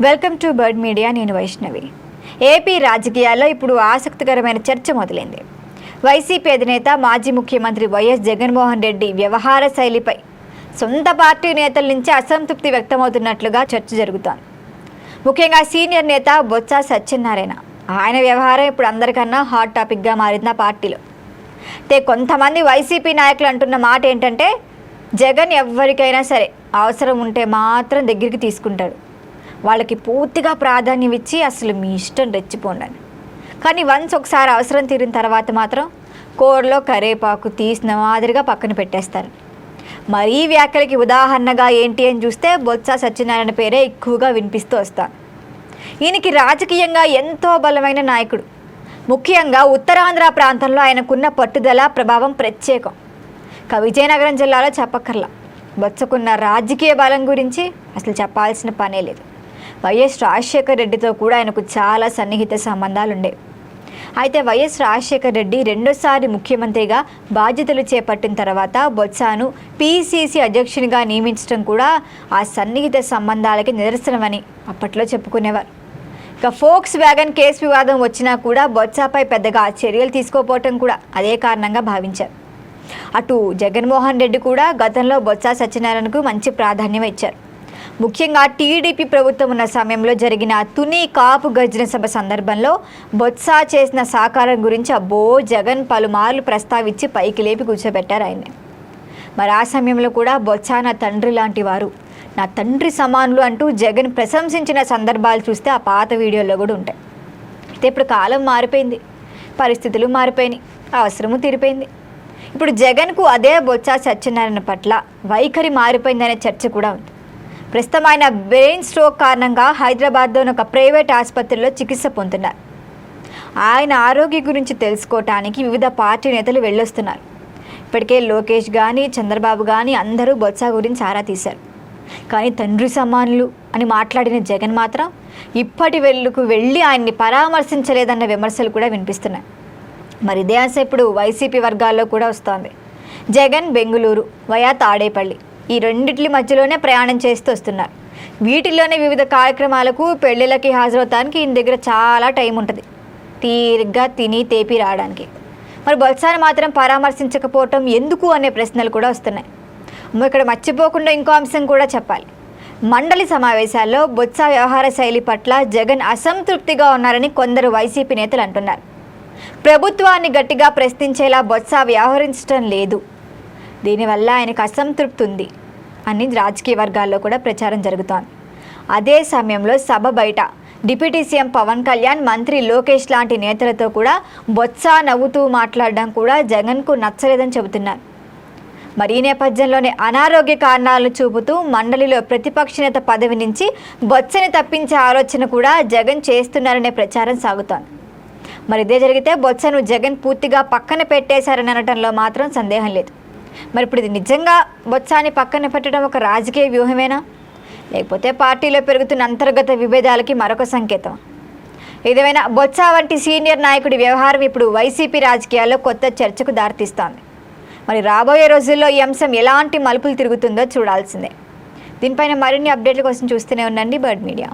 Welcome to bird media. నేను Vaishnavi. AP రాజకీయాల్లో ఇప్పుడు ఆసక్తికరమైన చర్చ మొదలైంది. వైసీపీ అధినేత మాజీ ముఖ్యమంత్రి వైఎస్ జగన్మోహన్ రెడ్డి వ్యవహార శైలిపై సొంత పార్టీ నేతల నుంచి అసంతృప్తి వ్యక్తమవుతున్నట్లుగా చర్చ జరుగుతోంది. ముఖ్యంగా సీనియర్ నేత బొత్స సత్యనారాయణ, ఆయన వ్యవహారం ఇప్పుడు అందరికన్నా హాట్ టాపిక్గా మారింది ఆ పార్టీలో. అయితే కొంతమంది వైసీపీ నాయకులు అంటున్న మాట ఏంటంటే, జగన్ ఎవరికైనా సరే అవసరం ఉంటే మాత్రం దగ్గరికి తీసుకుంటాడు, వాళ్ళకి పూర్తిగా ప్రాధాన్యం ఇచ్చి అసలు మీ ఇష్టం రెచ్చిపోండి. కానీ ఒకసారి అవసరం తీరిన తర్వాత మాత్రం కూరలో కరేపాకు తీసిన మాదిరిగా పక్కన పెట్టేస్తారు. మరీ వ్యాఖ్యలకి ఉదాహరణగా ఏంటి అని చూస్తే బొత్స సత్యనారాయణ పేరే ఎక్కువగా వినిపిస్తూ వస్తాను. ఈయనకి రాజకీయంగా ఎంతో బలమైన నాయకుడు. ముఖ్యంగా ఉత్తరాంధ్ర ప్రాంతంలో ఆయనకున్న పట్టుదల, ప్రభావం ప్రత్యేకం. విజయనగరం జిల్లాలో చెప్పక్కర్లా. బొత్సకున్న రాజకీయ బలం గురించి అసలు చెప్పాల్సిన పనే లేదు. వైఎస్ రాజశేఖర్ రెడ్డితో కూడా ఆయనకు చాలా సన్నిహిత సంబంధాలు ఉండేవి. అయితే వైఎస్ రాజశేఖర్ రెడ్డి రెండోసారి ముఖ్యమంత్రిగా బాధ్యతలు చేపట్టిన తర్వాత బొత్సను పిసిసి అధ్యక్షునిగా నియమించడం కూడా ఆ సన్నిహిత సంబంధాలకి నిదర్శనమని అప్పట్లో చెప్పుకునేవారు. ఫోక్స్ వ్యాగన్ కేసు వివాదం వచ్చినా కూడా బొత్సపై పెద్దగా చర్యలు తీసుకోకపోవటం కూడా అదే కారణంగా భావించారు. అటు జగన్మోహన్ రెడ్డి కూడా గతంలో బొత్స సత్యనారాయణకు మంచి ప్రాధాన్యం ఇచ్చారు. ముఖ్యంగా టీడీపీ ప్రభుత్వం ఉన్న సమయంలో జరిగిన తుని కాపు గర్జన సభ సందర్భంలో బొత్స చేసిన సహకారం గురించి జగన్ పలుమార్లు ప్రస్తావించి పైకి లేపి కూర్చోబెట్టారు ఆయన్ని. మరి ఆ సమయంలో కూడా బొత్స నా తండ్రి లాంటి వారు, నా తండ్రి సమానులు అంటూ జగన్ ప్రశంసించిన సందర్భాలు చూస్తే ఆ పాత వీడియోలో కూడా ఉంటాయి. అయితే ఇప్పుడు కాలం మారిపోయింది, పరిస్థితులు మారిపోయినాయి, అవసరము తీరిపోయింది. ఇప్పుడు జగన్కు అదే బొత్స సత్యనారాయణ పట్ల వైఖరి మారిపోయిందనే చర్చ కూడా ఉంది. ప్రస్తుతం ఆయన బ్రెయిన్ స్ట్రోక్ కారణంగా హైదరాబాద్లోని ఒక ప్రైవేట్ ఆసుపత్రిలో చికిత్స పొందుతున్నారు. ఆయన ఆరోగ్యం గురించి తెలుసుకోవటానికి వివిధ పార్టీ నేతలు వెళ్ళొస్తున్నారు. ఇప్పటికే లోకేష్ కానీ చంద్రబాబు కానీ అందరూ బొత్స గురించి ఆరా తీశారు. కానీ తండ్రి సమానులు అని మాట్లాడిన జగన్ మాత్రం ఇప్పటి వెళ్ళి ఆయన్ని పరామర్శించలేదన్న విమర్శలు కూడా వినిపిస్తున్నాయి. మరి ఇదే ఆశ ఇప్పుడు వైసీపీ వర్గాల్లో కూడా వస్తోంది. జగన్ బెంగుళూరు వయా తాడేపల్లి ఈ రెండిట్ల మధ్యలోనే ప్రయాణం చేస్తూ వస్తున్నారు. వీటిల్లోనే వివిధ కార్యక్రమాలకు, పెళ్ళిళ్ళకి హాజరవటానికి ఈయన దగ్గర చాలా టైం ఉంటుంది, తీరిగ్గా తిని తేపి రావడానికి. మరి బొత్సను మాత్రం పరామర్శించకపోవటం ఎందుకు అనే ప్రశ్నలు కూడా వస్తున్నాయి. ఇక్కడ మర్చిపోకుండా ఇంకో అంశం కూడా చెప్పాలి. మండలి సమావేశాల్లో బొత్స వ్యవహార శైలి పట్ల జగన్ అసంతృప్తిగా ఉన్నారని కొందరు వైసీపీ నేతలు అంటున్నారు. ప్రభుత్వాన్ని గట్టిగా ప్రశ్నించేలా బొత్స వ్యవహరించడం లేదు, దీనివల్ల ఆయనకు అసంతృప్తి ఉంది అని రాజకీయ వర్గాల్లో కూడా ప్రచారం జరుగుతోంది. అదే సమయంలో సభ బయట డిప్యూటీ సీఎం పవన్ కళ్యాణ్, మంత్రి లోకేష్ లాంటి నేతలతో కూడా బొత్స నవ్వుతూ మాట్లాడడం కూడా జగన్కు నచ్చలేదని చెబుతున్నారు. మరి ఈ నేపథ్యంలోనే అనారోగ్య కారణాలను చూపుతూ మండలిలో ప్రతిపక్ష నేత పదవి నుంచి బొత్సని తప్పించే ఆలోచన కూడా జగన్ చేస్తున్నారనే ప్రచారం సాగుతోంది. మరి ఇదే జరిగితే బొత్సను జగన్ పూర్తిగా పక్కన పెట్టేశారని అనటంలో మాత్రం సందేహం లేదు. మరి ఇప్పుడు ఇది నిజంగా బొత్సని పక్కన పెట్టడం ఒక రాజకీయ వ్యూహమేనా, లేకపోతే పార్టీలో పెరుగుతున్న అంతర్గత విభేదాలకి మరొక సంకేతం? ఏదేమైనా బొత్స వంటి సీనియర్ నాయకుడి వ్యవహారం ఇప్పుడు వైసీపీ రాజకీయాల్లో కొత్త చర్చకు దారితీస్తోంది. మరి రాబోయే రోజుల్లో ఈ అంశం ఎలాంటి మలుపులు తిరుగుతుందో చూడాల్సిందే. దీనిపైన మరిన్ని అప్డేట్ల కోసం చూస్తూనే ఉండండి బర్డ్ మీడియా.